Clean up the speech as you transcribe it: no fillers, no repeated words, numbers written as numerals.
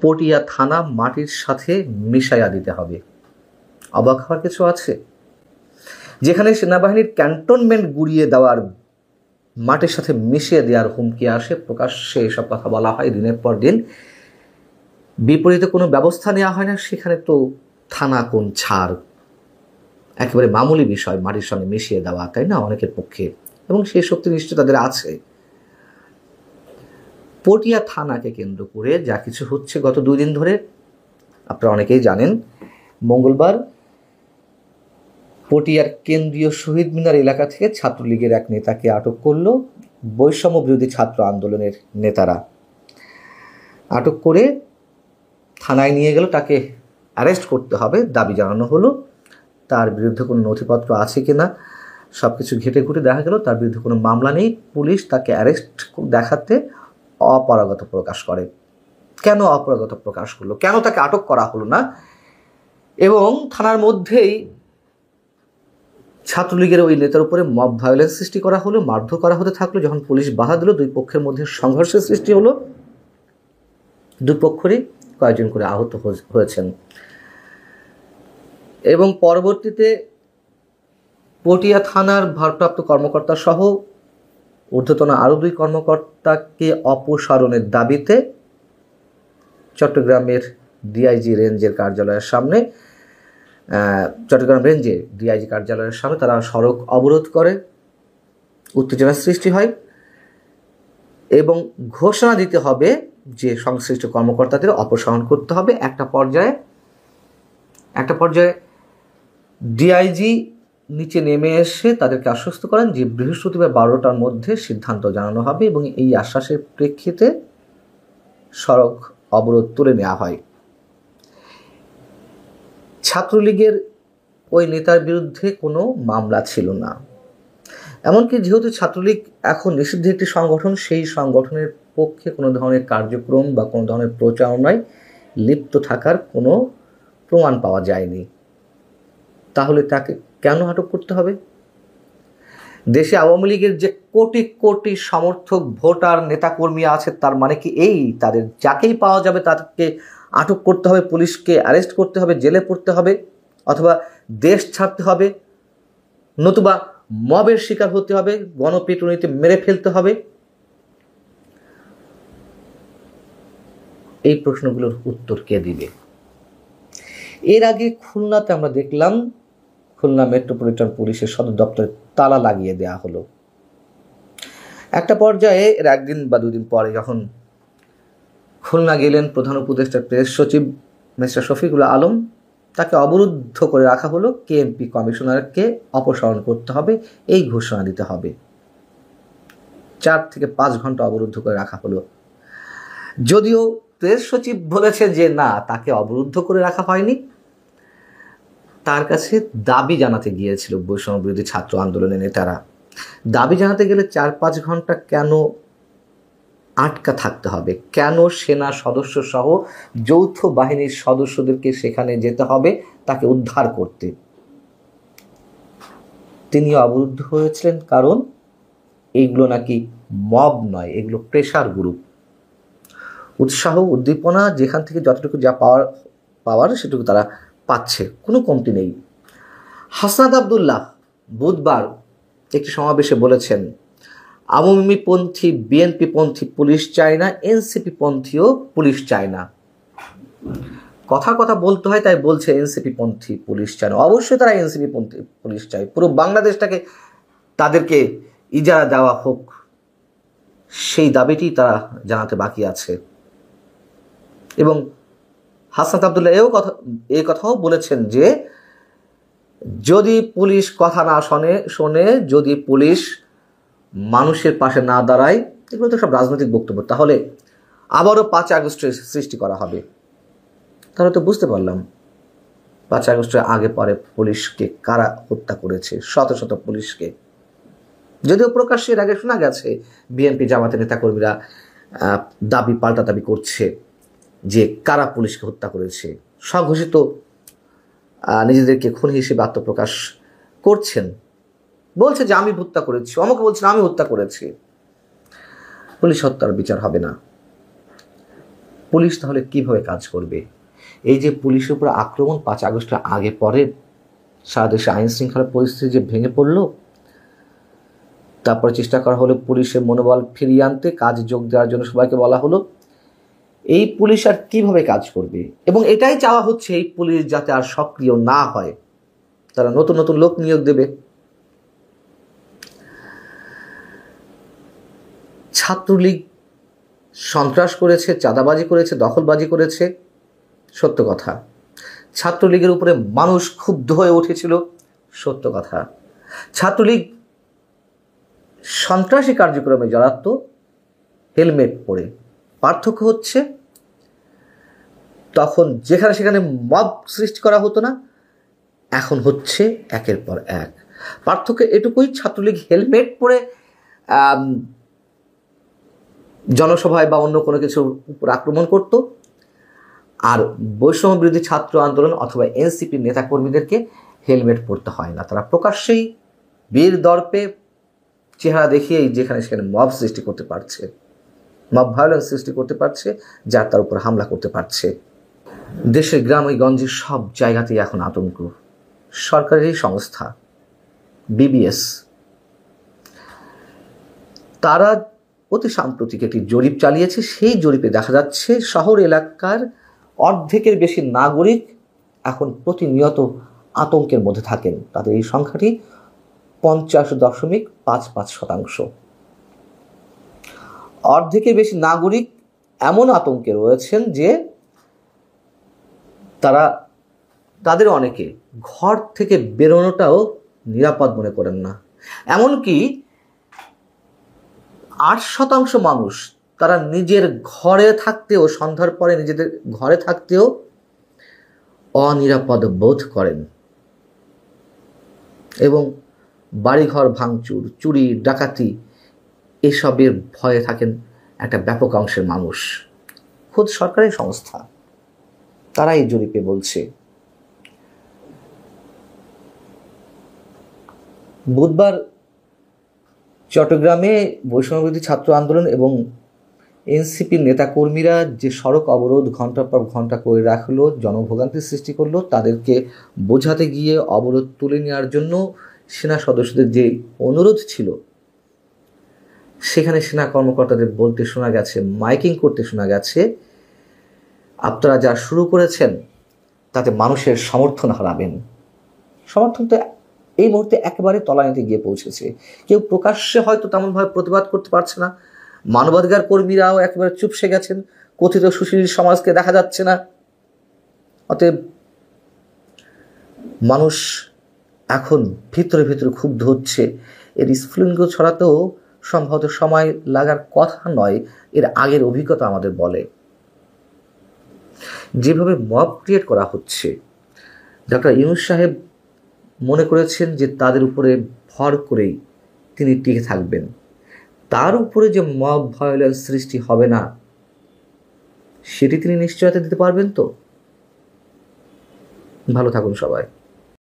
পটিয়া থানা মাটির সাথে মিশাইয়া দিতে হবে। অবাক হওয়ার কিছু আছে? যেখানে সেনাবাহিনীর ক্যান্টনমেন্ট গুড়িয়ে দেওয়ার, মাটির সাথে মিশিয়ে দেওয়ার হুমকি আসে, প্রকাশ্যে এসব কথা বলা হয় দিনের পর দিন, বিপরীতে কোনো ব্যবস্থা নেওয়া হয় না, সেখানে তো থানা কোন ছাড়, একেবারে মামুলি বিষয় মাটির সঙ্গে মিশিয়ে দেওয়া, তাই না, অনেকের পক্ষে, এবং সেই শক্তি নিশ্চয় তাদের আছে। পটিয়া থানাকে কেন্দ্র করে যা কিছু হচ্ছে গত 2 দিন ধরে, আপনারা অনেকেই জানেন। মঙ্গলবার পটিয়ার কেন্দ্রীয় শহীদ মিনার এলাকা থেকে ছাত্রলীগের এক নেতাকে আটক করল বৈষম্য বিরোধী ছাত্র আন্দোলনের নেতারা। আটক করে থানায় নিয়ে গেল, তাকে অ্যারেস্ট করতে হবে দাবি জানানো হলো। তার বিরুদ্ধে কোনো নথিপত্র আছে কিনা সব কিছু ঘেটে ঘুটে দেখা গেল তার বিরুদ্ধে কোনো মামলা নেই। পুলিশ তাকে অ্যারেস্ট দেখাতে অপারগতা প্রকাশ করে। কেন অপারগতা প্রকাশ করলো? কেন তাকে আটক করা হলো না? এবং থানার মধ্যেই ছাত্রলীগের ওই নেতার উপরে মব ভায়োলেন্স সৃষ্টি করা হলো, মারধর করা হতে থাকলো। যখন পুলিশ বাধা দিল, 2 পক্ষের মধ্যে সংঘর্ষের সৃষ্টি হলো। 2 পক্ষেরই কয়েকজন করে আহত হয়েছেন। এবং পরবর্তীতে পটিয়া থানার ভারপ্রাপ্ত কর্মকর্তা সহ ঊর্ধ্বতন আরও 2 কর্মকর্তাকে অপসারণের দাবিতে চট্টগ্রামের ডিআইজি রেঞ্জের কার্যালয়ের সামনে, চট্টগ্রাম রেঞ্জে ডিআইজি কার্যালয়ের সামনে তারা সড়ক অবরোধ করে। উত্তেজনার সৃষ্টি হয় এবং ঘোষণা দিতে হবে যে সংশ্লিষ্ট কর্মকর্তাদের অপসারণ করতে হবে। একটা পর্যায়ে ডিআইজি নিচে নেমে এসে তাদেরকে আশ্বস্ত করেন যে বৃহস্পতিবার 12টার মধ্যে সিদ্ধান্ত জানানো হবে, এবং এই আশ্বাসের প্রেক্ষিতে সড়ক অবরোধ তুলে নেওয়া হয়। ছাত্রলীগের ওই নেতার বিরুদ্ধে কোনো মামলা ছিল না। এমনকি যেহেতু ছাত্রলীগ এখন নিষিদ্ধ একটি সংগঠন, সেই সংগঠনের পক্ষে কোনো ধরনের কার্যক্রম বা কোনো ধরনের প্রচারণায় লিপ্ত থাকার কোনো প্রমাণ পাওয়া যায়নি। তাহলে তাকে কেন আটক করতে হবে? দেশে আওয়ামী লীগের যে কোটি কোটি সমর্থক, ভোটার, নেতাকর্মী আছে, তার মানে কি এই তাদের যাকেই পাওয়া যাবে তাদেরকে আটক করতে হবে, পুলিশকে অ্যারেস্ট করতে হবে, জেলে পড়তে হবে, অথবা দেশ ছাড়তে হবে, নতুবা মবের শিকার হতে হবে, গণপিটুনিতে মেরে ফেলতে হবে? এই প্রশ্নগুলোর উত্তর কে দিবে? এর আগে খুলনাতে আমরা দেখলাম খুলনা মেট্রোপলিটন পুলিশের সদর দপ্তরে তালা লাগিয়ে দেওয়া হলো। একটা পর্যায়ে এর 1 দিন বা 2 দিন পরে যখন খুলনা গেলেন প্রধান উপদেষ্টার প্রেস সচিব মিস্টার শফিকুল আলম, তাকে অবরুদ্ধ করে রাখা হলো। কেএমপি কমিশনারকে অপসারণ করতে হবে, এই ঘোষণা দিতে হবে। 4 থেকে 5 ঘন্টা অবরুদ্ধ করে রাখা হলো। যদিও প্রেস সচিব বলেছে যে না, তাকে অবরুদ্ধ করে রাখা হয়নি, তার কাছে দাবি জানাতে গিয়েছিল বৈষম্য বিরোধী ছাত্র আন্দোলনের নেতারা। দাবি জানাতে গেলে 4-5 ঘন্টা কেন আটকা থাকতে হবে? কেন সেনা সদস্য সহ যৌথ বাহিনীর সদস্যদেরকে সেখানে যেতে হবে তাকে উদ্ধার করতে? তিনি অবরুদ্ধ হয়েছিলেন কারণ এইগুলো নাকি মব নয়, এগুলো প্রেসার গ্রুপ। উৎসাহ উদ্দীপনা যেখান থেকে যতটুকু যা পাওয়ার সেটুকু তারা পাচ্ছে, কোনো কমতি নেই। হাসনাত আবদুল্লাহ বুধবার একটি সমাবেশে বলেছেন, আওয়ামী পন্থী, বিএনপি পন্থী পুলিশ চায় না, এনসিপি পন্থীও পুলিশ চায় না। কথা বলতে হয়, তাই বলছে এনসিপি পন্থী পুলিশ চায় না। অবশ্যই তারা এনসিপি পন্থী পুলিশ চায়, পুরো বাংলাদেশটাকে তাদেরকে ইজারা দেওয়া হোক, সেই দাবিটি তারা জানাতে বাকি আছে। এবং হাসনাত আবদুল্লাহ এই কথাও বলেছেন যে যদি পুলিশ কথা না শোনে, যদি পুলিশ মানুষের পাশে না দাঁড়ায়, এগুলো তো সব রাজনৈতিক বক্তব্য, তাহলে আবারও 5 আগস্টের সৃষ্টি করা হবে। তাহলে তো বুঝতে পারলাম 5 আগস্টের আগে পরে পুলিশকে কারা হত্যা করেছে, শত শত পুলিশকে। যদিও প্রকাশ্যের আগে শোনা গেছে বিএনপি জামাতের নেতাকর্মীরা পাল্টা দাবি করছে যে কারা পুলিশকে হত্যা করেছে, স্বঘোষিত নিজেদেরকে খুনি হিসেবে আত্মপ্রকাশ করছেন, বলছে যে আমি হত্যা করেছি, আমাকে বলছেন আমি হত্যা করেছি। পুলিশ হত্যার বিচার হবে না। পুলিশ তাহলে কিভাবে কাজ করবে? এই যে পুলিশের উপর আক্রমণ 5 আগস্টের আগে পরে সারা দেশে আইন শৃঙ্খলা পরিস্থিতি যে ভেঙে পড়ল, তারপরে চেষ্টা করা হলো পুলিশের মনোবল ফিরিয়ে আনতে, কাজে যোগ দেওয়ার জন্য সবাইকে বলা হলো, এই পুলিশ আর কিভাবে কাজ করবে? এবং এটাই চাওয়া হচ্ছে এই পুলিশ যাতে আর সক্রিয় না হয়, তারা নতুন নতুন লোক নিয়োগ দেবে। ছাত্রলীগ সন্ত্রাস করেছে, চাঁদাবাজি করেছে, দখলবাজি করেছে, সত্য কথা। ছাত্রলীগের উপরে মানুষ ক্ষুব্ধ হয়ে উঠেছিল, সত্য কথা। ছাত্রলীগ সন্ত্রাসী কার্যক্রমে জড়াত হেলমেট পরে। পার্থক্য হচ্ছে তখন যেখানে সেখানে মব সৃষ্টি করা হতো না, এখন হচ্ছে একের পর এক। পার্থক্য এটুকুই, ছাত্রলীগ হেলমেট পরে জনসভায় বা অন্য কোনো কিছুর উপর আক্রমণ করত, আর বৈষম্য বিরোধী ছাত্র আন্দোলন অথবা এনসিপির নেতাকর্মীদেরকে হেলমেট পরতে হয় না। তারা প্রকাশ্যেই বীর দর্পে চেহারা দেখিয়েই যেখানে সেখানে মব সৃষ্টি করতে পারছে, মব ভায়োলেন্স সৃষ্টি করতে পারছে, যার তার উপর হামলা করতে পারছে। দেশের গ্রামে গঞ্জে সব জায়গাতেই এখন আতঙ্ক। সরকারি সংস্থা বিবিএস তারা অতি সাম্প্রতিক একটি জরিপ চালিয়েছে। সেই জরিপে দেখা যাচ্ছে শহর এলাকার অর্ধেকের বেশি নাগরিক এখন প্রতিনিয়ত আতঙ্কের মধ্যে থাকেন। তাদের এই সংখ্যাটি 50.55%। অর্ধেকের বেশি নাগরিক এমন আতঙ্কে রয়েছেন যে তাদের অনেকে ঘর থেকে বেরোনোটাও নিরাপদ মনে করেন না। এমনকি 8% মানুষ তারা নিজের ঘরে থাকতেও, সন্ধ্যার পরে নিজেদের ঘরে থাকতেও অনিরাপদ বোধ করেন এবং বাড়িঘর ভাঙচুর, চুরি, ডাকাতি এসবের ভয়ে থাকেন একটা ব্যাপক অংশের মানুষ। খোদ সরকারি সংস্থা তারা এই জরিপে বলছে। বুধবার চট্টগ্রামে বৈষম্যবিরোধী ছাত্র আন্দোলন এবং এনসিপির নেতাকর্মীরা যে সড়ক অবরোধ ঘন্টার পর ঘন্টা করে রাখলো, জনভোগান্তির সৃষ্টি করলো, তাদেরকে বোঝাতে গিয়ে অবরোধ তুলে নেওয়ার জন্য সেনা সদস্যদের যে অনুরোধ ছিল, সেখানে সেনা কর্মকর্তাদের বলতে শোনা গেছে, মাইকিং করতে শোনা গেছে, আপনারা যা শুরু করেছেন তাতে মানুষের সমর্থন হারাবেন। সমর্থন তো এই মুহূর্তে একেবারে তলানিতে গিয়ে পৌঁছেছে। কেউ প্রকাশ্যে হয়তো তেমনভাবে প্রতিবাদ করতে পারছে না, মানবাধিকার কর্মীরাও একেবারে চুপসে গেছেন, কথিত সুশীল সমাজকে দেখা যাচ্ছে না। অতএব মানুষ এখন ভিতরে ভিতরে ক্ষুব্ধ হচ্ছে। এর স্ফুলিঙ্গ ছড়াতেও সম্ভবত সময় লাগার কথা নয়, এর আগের অভিজ্ঞতা আমাদের বলে। যেভাবে মব ক্রিয়েট করা হচ্ছে, ডক্টর ইউনূস সাহেব মনে করেছেন যে তাদের উপরে ভর করেই তিনি টিকে থাকবেন, তার উপরে যে মব ভায়োলেন্স সৃষ্টি হবে না সেটি তিনি নিশ্চয়তা দিতে পারবেন তো? ভালো থাকুন সবাই।